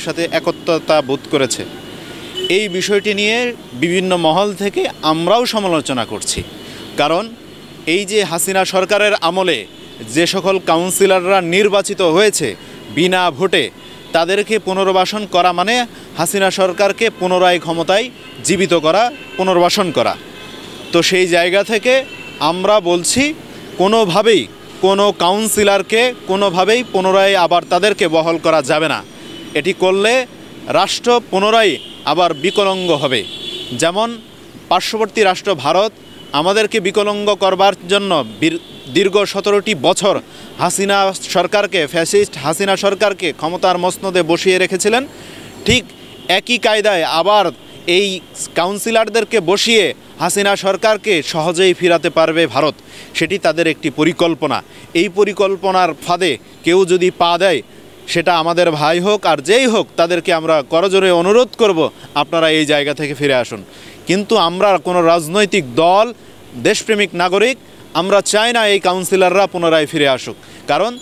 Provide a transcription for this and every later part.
সাথে একত্রতা বোধ করেছে। এই বিষয়টি নিয়ে বিভিন্ন মহল থেকে আমরাও সমালোচনা করছি। কারণ এই যে হাসিনা সরকারের আমলে যে সকল কাউন্সিলররা নির্বাচিত হয়েছে বিনা ভোটে, তাদেরকে পুনর্বাসন করা মানে হাসিনা সরকারকে পুনরায় ক্ষমতায় জীবিত করা, পুনর্বাসন করা। তো সেই জায়গা থেকে আমরা বলছি কোনোভাবেই কোনো কাউন্সিলরকে কোনোভাবেই পুনরায় আবার তাদেরকে বহাল করা যাবে না। এটি করলে রাষ্ট্র পুনরায় আবার বিকলাঙ্গ হবে। যেমন পার্শ্ববর্তী রাষ্ট্র ভারত আমাদেরকে বিকলাঙ্গ করবার জন্য দীর্ঘ 17টি বছর হাসিনা সরকারকে, ফ্যাসিস্ট হাসিনা সরকারকে ক্ষমতার মসনদে বসিয়ে রেখেছিলেন। ঠিক একই কায়দায় আবার এই কাউন্সিলরদেরকে বসিয়ে হাসিনা সরকারকে সহজেই ফিরাতে পারবে ভারত। সেটি তাদের একটি পরিকল্পনা। এই পরিকল্পনার ফাঁদে কেউ যদি পা দেয়, সেটা আমাদের ভাই হোক আর যেই হোক, তাদেরকে আমরা করজোরে অনুরোধ করব আপনারা এই জায়গা থেকে ফিরে আসুন। কিন্তু আমরা কোনো রাজনৈতিক দল, দেশপ্রেমিক নাগরিক আমরা চাই না এই কাউন্সিলররা পুনরায় ফিরে আসুক। কারণ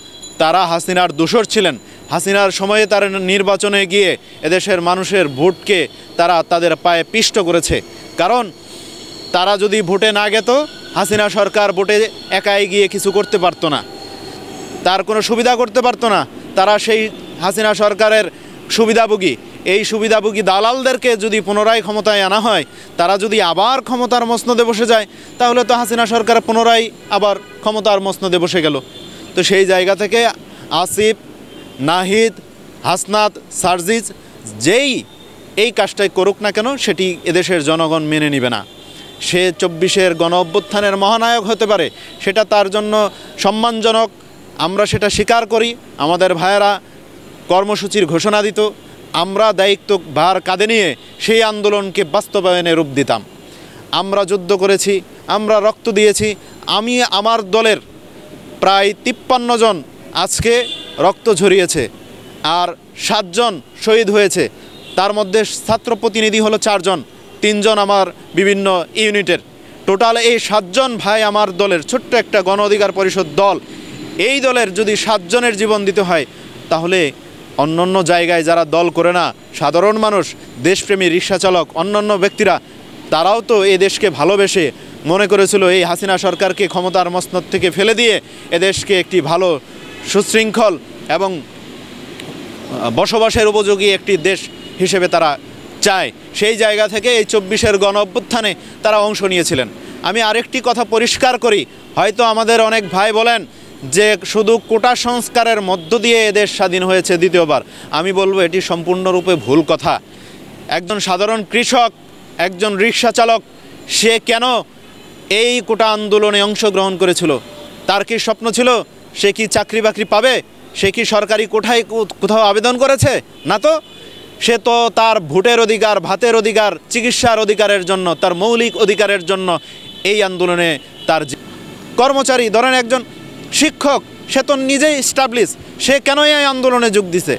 তারা হাসিনার দোসর ছিলেন। হাসিনার সময়ে তারা নির্বাচনে গিয়ে এদেশের মানুষের ভোটকে তারা তাদের পায়ে পিষ্ট করেছে। কারণ তারা যদি ভোটে না গেত, হাসিনা সরকার ভোটে একাই গিয়ে কিছু করতে পারতো না, তার কোনো সুবিধা করতে পারতো না। তারা সেই হাসিনা সরকারের সুবিধাভোগী, এই সুবিধাভোগী দালালদেরকে যদি পুনরায় ক্ষমতায় আনা হয়, তারা যদি আবার ক্ষমতার মসনদে বসে যায়, তাহলে তো হাসিনা সরকার পুনরায় আবার ক্ষমতার মসনদে বসে গেল। তো সেই জায়গা থেকে আসিফ, নাহিদ, হাসনাত, সার্জিজ যেই এই কাজটাই করুক না কেন, সেটি এদেশের জনগণ মেনে নেবে না। সে 24-এর গণ অভ্যুত্থানের মহানায়ক হতে পারে, সেটা তার জন্য সম্মানজনক, আমরা সেটা স্বীকার করি। আমাদের ভাইয়েরা কর্মসূচির ঘোষণা দিত, আমরা দায়িত্ব ভার কাঁধে নিয়ে সেই আন্দোলনকে বাস্তবায়নে রূপ দিতাম। আমরা যুদ্ধ করেছি, আমরা রক্ত দিয়েছি। আমি আমার দলের প্রায় 53 জন আজকে রক্ত ঝরিয়েছে, আর 7 জন শহীদ হয়েছে। তার মধ্যে ছাত্র প্রতিনিধি হলো 4 জন, 3 জন আমার বিভিন্ন ইউনিটের। টোটাল এই 7 জন ভাই আমার দলের, ছোট্ট একটা গণ অধিকার পরিষদ দল। এই দলের যদি 7 জনের জীবন দিতে হয়, তাহলে অন্যান্য জায়গায় যারা দল করে না, সাধারণ মানুষ, দেশপ্রেমী রিক্সা চালক, অন্যান্য ব্যক্তিরা, তারাও তো এই দেশকে ভালোবেসে মনে করেছিল এই হাসিনা সরকারকে ক্ষমতার মসনদ থেকে ফেলে দিয়ে এদেশকে একটি ভালো, সুশৃঙ্খল এবং বসবাসের উপযোগী একটি দেশ হিসেবে তারা চায়। সেই জায়গা থেকে এই 24-এর গণ অভ্যুত্থানে তারা অংশ নিয়েছিলেন। আমি আরেকটি কথা পরিষ্কার করি, হয়তো আমাদের অনেক ভাই বলেন যে শুধু কোটা সংস্কারের মধ্য দিয়ে এদেশ স্বাধীন হয়েছে দ্বিতীয়বার। আমি বলবো এটি সম্পূর্ণরূপে ভুল কথা। একজন সাধারণ কৃষক, একজন রিক্সা চালক, সে কেন এই কোটা আন্দোলনে অংশগ্রহণ করেছিল? তার কি স্বপ্ন ছিল সে কি চাকরি বাকরি পাবে? সে কি সরকারি কোঠায় কোথাও আবেদন করেছে? না তো। সে তো তার ভোটের অধিকার, ভাতের অধিকার, চিকিৎসার অধিকারের জন্য, তার মৌলিক অধিকারের জন্য এই আন্দোলনে তার কর্মচারী, ধরেন একজন শিক্ষক, সে তো নিজেই স্টাবলিশ, সে কেন এই আন্দোলনে যোগ দিছে?